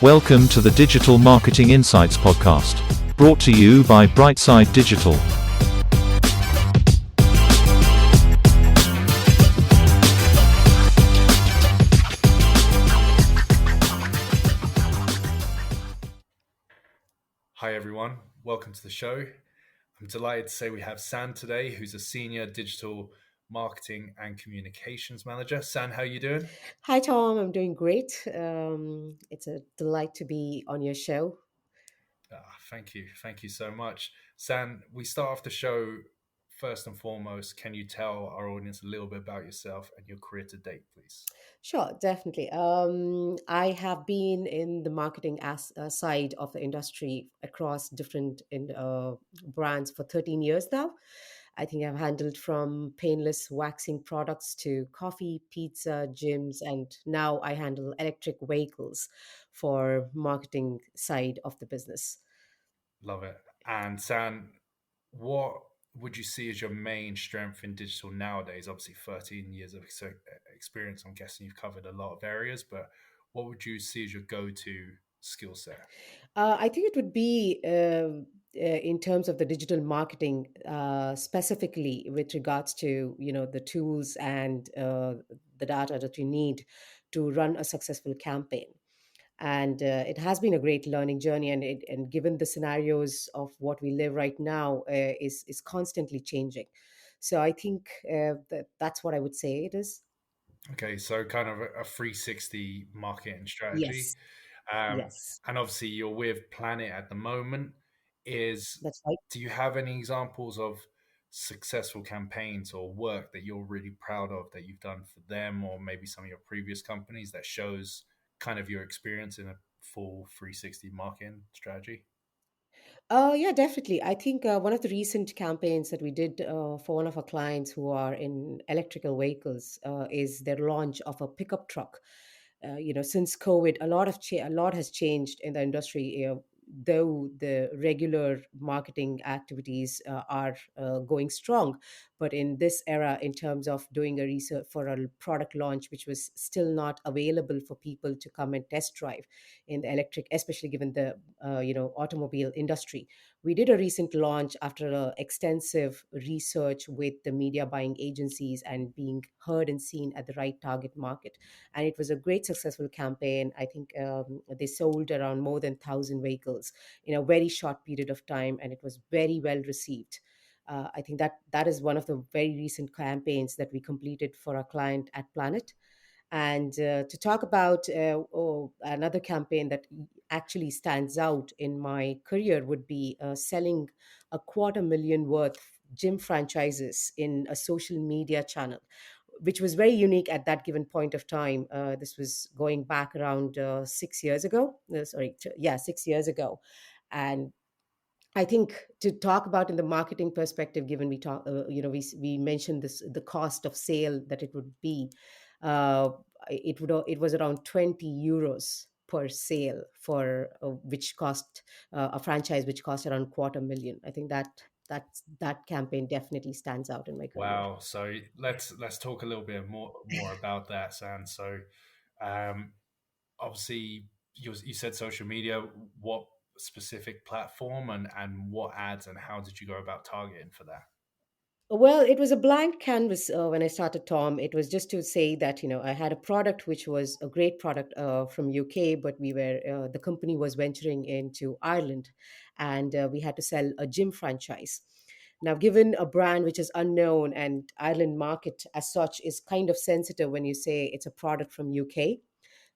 Welcome to the Digital Marketing Insights podcast, brought to you by Brightside Digital. Hi everyone, welcome to the show. I'm delighted to say we have San today, who's a senior digital marketing and communications manager. San, how you doing? Hi, Tom. I'm doing great. It's a delight to be on your show. Thank you so much. San, we start off the show first and foremost. Can you tell our audience a little bit about yourself and your career to date, please? Sure, definitely. I have been in the marketing side of the industry across different brands for 13 years now. I think I've handled from painless waxing products to coffee, pizza, gyms, and now I handle electric vehicles for marketing side of the business. Love it. And San, what would you see as your main strength in digital nowadays? Obviously, 13 years of experience. I'm guessing you've covered a lot of areas, but what would you see as your go-to skill set? I think it would be in terms of the digital marketing, specifically with regards to the tools and the data that you need to run a successful campaign. And it has been a great learning journey, and given the scenarios of what we live right now, is constantly changing. So I think that's what I would say it is. Okay, so kind of a 360 marketing strategy. Yes, Um, yes, and obviously, you're with Planet at the moment. Is that's right. Do you have any examples of successful campaigns or work that you're really proud of that you've done for them, or maybe some of your previous companies that shows kind of your experience in a full 360 marketing strategy? Yeah, definitely. I think one of the recent campaigns that we did for one of our clients who are in electrical vehicles is their launch of a pickup truck. Since COVID, a lot has changed in the industry. Though the regular marketing activities are going strong, but in this era, in terms of doing a research for a product launch, which was still not available for people to come and test drive in the electric, especially given the automobile industry. We did a recent launch after extensive research with the media buying agencies and being heard and seen at the right target market. And it was a great successful campaign. I think they sold around more than 1,000 vehicles in a very short period of time, and it was very well received. I think that is one of the very recent campaigns that we completed for our client at Planet. And to talk about another campaign that actually stands out in my career would be selling a 250,000 worth gym franchises in a social media channel, which was very unique at that given point of time. This was going back around 6 years ago. Sorry, yeah, 6 years ago. And I think to talk about in the marketing perspective, given we mentioned this the cost of sale that it would be, uh, it was around 20 euros per sale for which cost a franchise which cost around 250,000. I think that campaign definitely stands out in my career. Wow. So let's talk a little bit more about that, San. So um, obviously you said social media. What specific platform and what ads and how did you go about targeting for that? Well, it was a blank canvas when I started, Tom. It was just to say that I had a product which was a great product from UK, but the company was venturing into Ireland, and we had to sell a gym franchise. Now, given a brand which is unknown and Ireland market as such is kind of sensitive when you say it's a product from UK,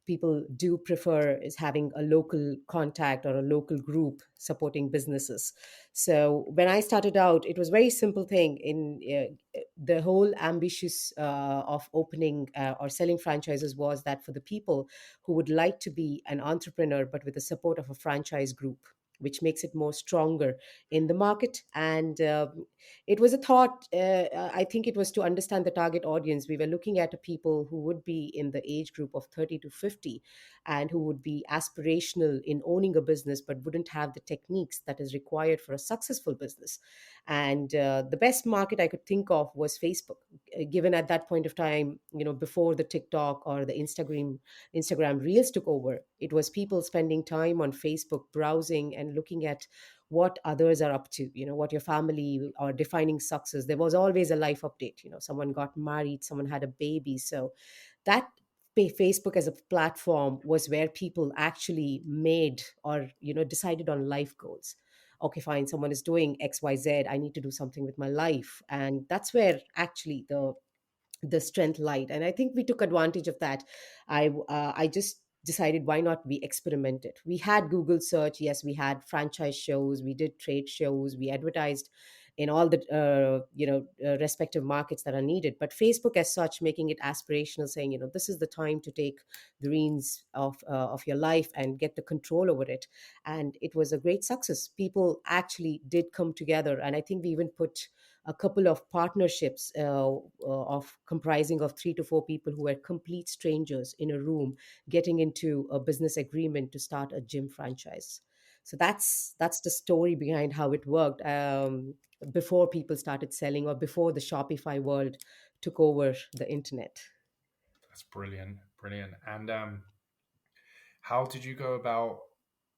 people do prefer is having a local contact or a local group supporting businesses. So when I started out, it was very simple thing in the whole ambitious of opening or selling franchises was that for the people who would like to be an entrepreneur but with the support of a franchise group, which makes it more stronger in the market. And it was a thought, I think it was to understand the target audience. We were looking at people who would be in the age group of 30 to 50 and who would be aspirational in owning a business but wouldn't have the techniques that is required for a successful business. And the best market I could think of was Facebook, given at that point of time, before the TikTok or the Instagram Reels took over. It was people spending time on Facebook, browsing and looking at what others are up to, what your family are defining success. There was always a life update. Someone got married, someone had a baby. So that Facebook as a platform was where people actually made or decided on life goals. Okay, fine, someone is doing XYZ, I need to do something with my life. And that's where actually the strength light, and I think we took advantage of that. I just decided, why not we experimented. We had Google search, yes, we had franchise shows, we did trade shows, we advertised in all the respective markets that are needed. But Facebook as such, making it aspirational, saying, this is the time to take the reins of your life and get the control over it. And it was a great success. People actually did come together, and I think we even put a couple of partnerships of comprising of 3 to 4 people who were complete strangers in a room, getting into a business agreement to start a gym franchise. So that's the story behind how it worked, before people started selling, or before the Shopify world took over the internet. That's brilliant, brilliant. And how did you go about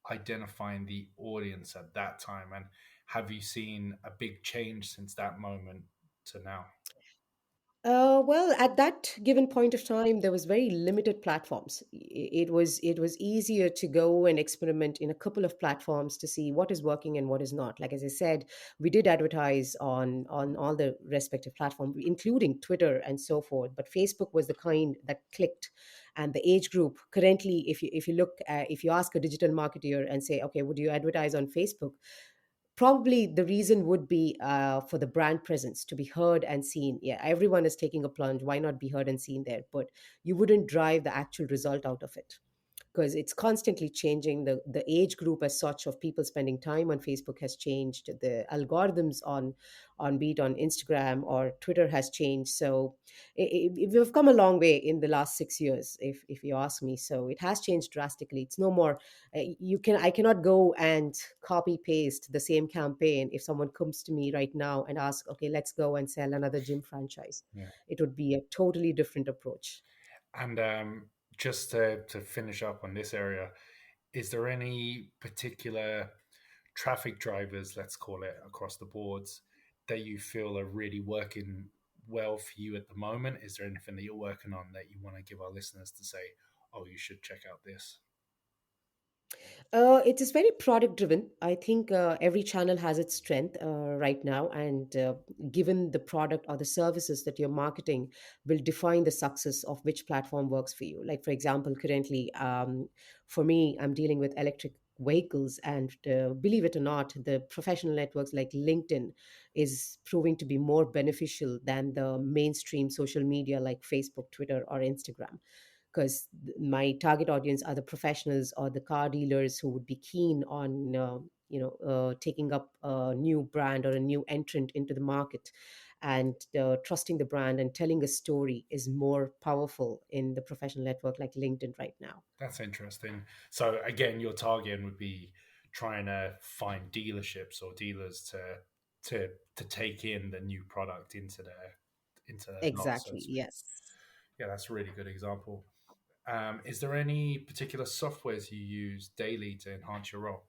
identifying the audience at that time? And have you seen a big change since that moment to now? Well, at that given point of time, there was very limited platforms. It was easier to go and experiment in a couple of platforms to see what is working and what is not. Like as I said, we did advertise on all the respective platforms, including Twitter and so forth. But Facebook was the kind that clicked, and the age group currently, if you ask a digital marketer and say, okay, would you advertise on Facebook? Probably the reason would be for the brand presence to be heard and seen. Yeah, everyone is taking a plunge. Why not be heard and seen there? But you wouldn't drive the actual result out of it, because it's constantly changing. The age group as such of people spending time on Facebook has changed. The algorithms on be it on Instagram or Twitter has changed. So we've come a long way in the last 6 years, if you ask me. So it has changed drastically. It's no more I cannot go and copy paste the same campaign if someone comes to me right now and asks, okay, let's go and sell another gym franchise. Yeah. It would be a totally different approach. And just to finish up on this area, is there any particular traffic drivers, let's call it, across the boards that you feel are really working well for you at the moment? Is there anything that you're working on that you want to give our listeners to say, oh, you should check out this? It is very product driven. I think every channel has its strength right now, and given the product or the services that you're marketing, will define the success of which platform works for you. Like, for example, currently, for me, I'm dealing with electric vehicles, and believe it or not, the professional networks like LinkedIn is proving to be more beneficial than the mainstream social media like Facebook, Twitter, or Instagram, because my target audience are the professionals or the car dealers who would be keen on taking up a new brand or a new entrant into the market. And trusting the brand and telling a story is more powerful in the professional network like LinkedIn right now. That's interesting. So again, your target would be trying to find dealerships or dealers to take in the new product into their lot, so to Exactly, speak. yes. Yeah, that's a really good example. Is there any particular softwares you use daily to enhance your role?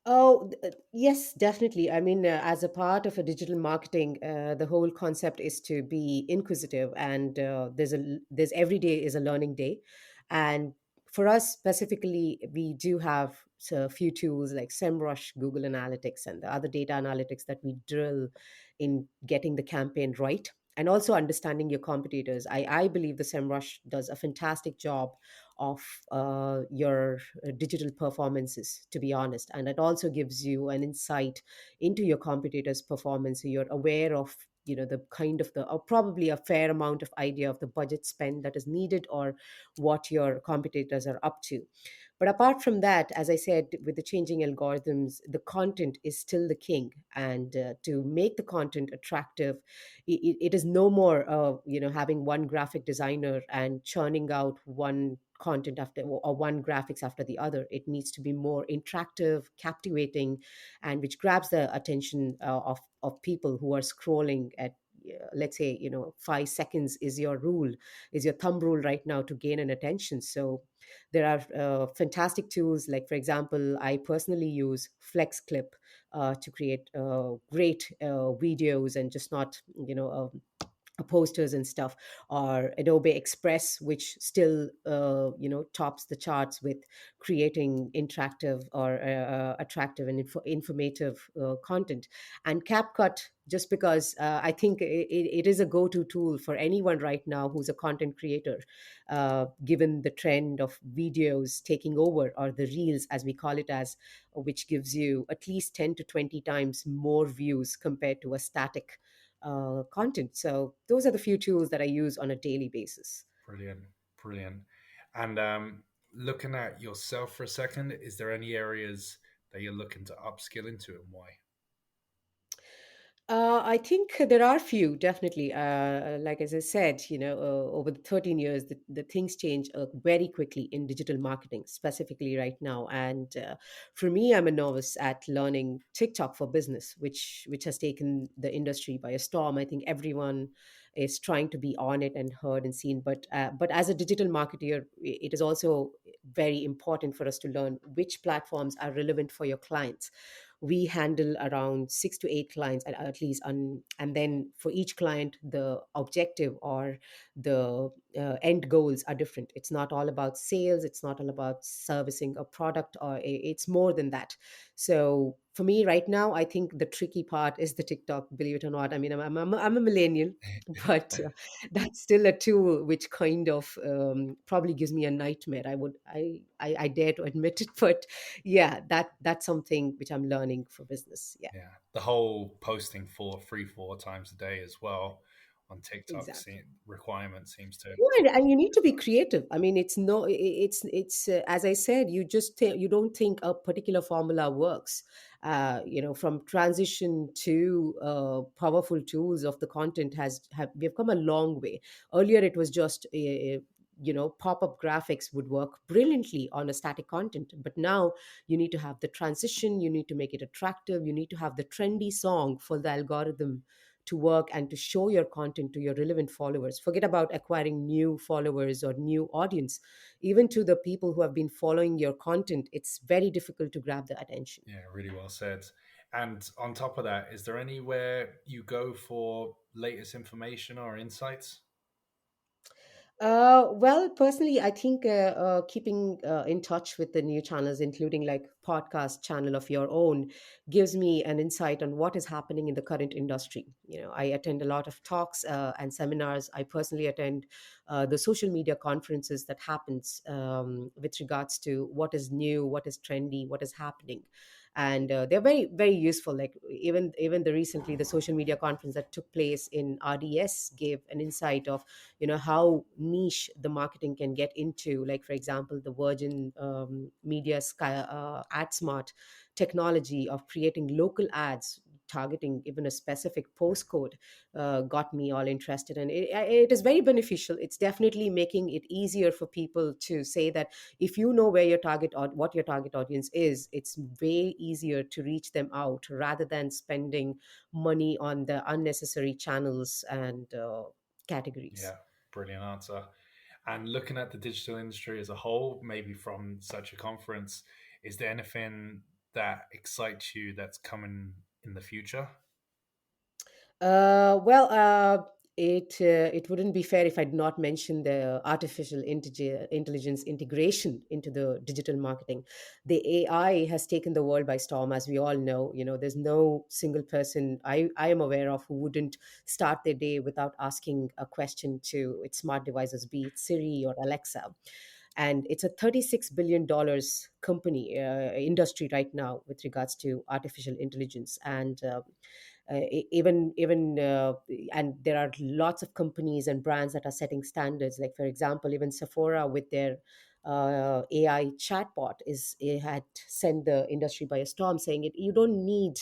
Oh, yes, definitely. I mean, as a part of a digital marketing, the whole concept is to be inquisitive, and there's every day is a learning day. And for us specifically, we do have a few tools like SEMrush, Google Analytics, and the other data analytics that we drill in getting the campaign right. And also understanding your competitors. I believe the SEMrush does a fantastic job of your digital performances, to be honest. And it also gives you an insight into your competitors' performance. So you're aware of the kind of the or probably a fair amount of idea of the budget spend that is needed, or what your competitors are up to. But apart from that, as I said, with the changing algorithms, the content is still the king. And to make the content attractive, it is no more having one graphic designer and churning out one content after, or one graphics after the other. It needs to be more interactive, captivating, and which grabs the attention of people who are scrolling at let's say, 5 seconds is your rule, is your thumb rule right now to gain an attention. So there are fantastic tools, like for example, I personally use Flex Clip to create great videos, and just not, posters and stuff, or Adobe Express, which still tops the charts with creating interactive or attractive and informative content. And CapCut, just because I think it is a go-to tool for anyone right now who's a content creator, given the trend of videos taking over, or the reels as we call it, as which gives you at least 10 to 20 times more views compared to a static content. So those are the few tools that I use on a daily basis. Brilliant, brilliant. And looking at yourself for a second, is there any areas that you're looking to upskill into, and why? I think there are few, definitely. Like as I said, over the 13 years, the things change very quickly in digital marketing, specifically right now. And for me, I'm a novice at learning TikTok for business, which has taken the industry by a storm. I think everyone is trying to be on it and heard and seen. But as a digital marketer, it is also very important for us to learn which platforms are relevant for your clients. We handle around 6 to 8 clients at least, and then for each client, the objective or the end goals are different. It's not all about sales, it's not all about servicing a product, or it's more than that. So for me right now, I think the tricky part is the TikTok, believe it or not. I mean, I'm a millennial, but that's still a tool which kind of probably gives me a nightmare. I dare to admit it, but yeah, that's something which I'm learning for business. Yeah, Yeah, the whole posting for 3, 4 times a day as well on TikTok exactly. requirement seems to. Yeah, and you need to be creative. I mean, it's no, it's as I said, you don't think a particular formula works. From transition to powerful tools of the content we've come a long way. Earlier, it was just pop-up graphics would work brilliantly on a static content, but now you need to have the transition, you need to make it attractive, you need to have the trendy song for the algorithm to work and to show your content to your relevant followers. Forget about acquiring new followers or new audience. Even to the people who have been following your content, it's very difficult to grab their attention. Yeah, really well said. And on top of that, is there anywhere you go for latest information or insights? Well, personally, I think keeping in touch with the new channels, including like podcast channel of your own, gives me an insight on what is happening in the current industry. I attend a lot of talks and seminars. I personally attend the social media conferences that happens with regards to what is new, what is trendy, what is happening, and they're very very useful. Like even the social media conference that took place in RDS gave an insight of how niche the marketing can get into, like for example the Virgin Media Sky AdSmart technology of creating local ads targeting even a specific postcode got me all interested, and it is very beneficial. It's definitely making it easier for people to say that if you know where your target or what your target audience is, it's way easier to reach them out rather than spending money on the unnecessary channels and categories. Yeah, brilliant answer. And looking at the digital industry as a whole, maybe from such a conference, is there anything that excites you that's coming in the future? Well, it wouldn't be fair if I did not mention the artificial intelligence integration into the digital marketing. The AI has taken the world by storm, as we all know. There's no single person I am aware of who wouldn't start their day without asking a question to its smart devices, be it Siri or Alexa. And it's a $36 billion company industry right now with regards to artificial intelligence. And even and there are lots of companies and brands that are setting standards, like for example even Sephora with their AI chatbot is it had sent the industry by a storm, saying it you don't need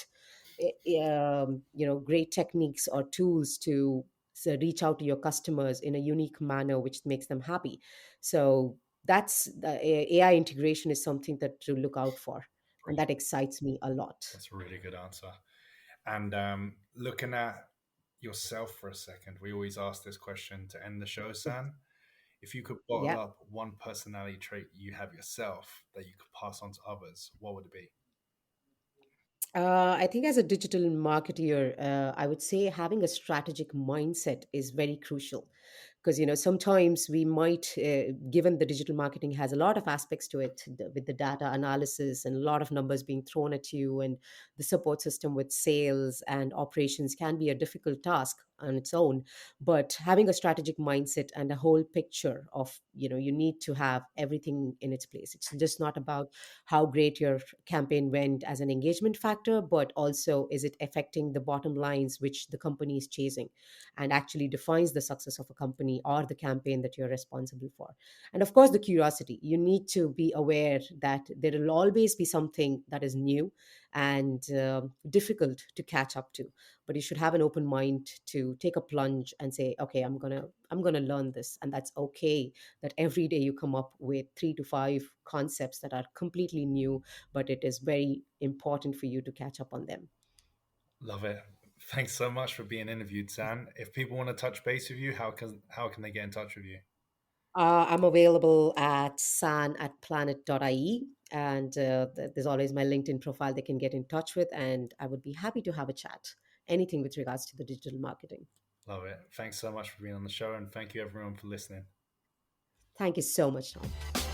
great techniques or tools to reach out to your customers in a unique manner which makes them happy. So that's the AI integration is something that to look out for, and that Brilliant. excites me a lot. That's a really good answer. And looking at yourself for a second. We always ask this question to end the show, San. If you could bottle Yeah. up one personality trait you have yourself that you could pass on to others, what would it be? I think as a digital marketeer, I would say having a strategic mindset is very crucial because sometimes we might, given the digital marketing has a lot of aspects to it, with the data analysis and a lot of numbers being thrown at you, and the support system with sales and operations can be a difficult task on its own. But having a strategic mindset and a whole picture of, you need to have everything in its place. It's just not about how great your campaign went as an engagement factor, but also is it affecting the bottom lines which the company is chasing, and actually defines the success of a company or the campaign that you're responsible for. And of course, the curiosity. You need to be aware that there will always be something that is new and difficult to catch up to, but you should have an open mind to take a plunge and say, okay, I'm going to learn this, and that's okay. That every day you come up with 3 to 5 concepts that are completely new, but it is very important for you to catch up on them. Love it. Thanks so much for being interviewed, San. If people want to touch base with you, how can they get in touch with you? I'm available at san@planet.ie, and there's always my LinkedIn profile they can get in touch with, and I would be happy to have a chat. Anything with regards to the digital marketing. Love it. Thanks so much for being on the show, and thank you everyone for listening. Thank you so much, Tom.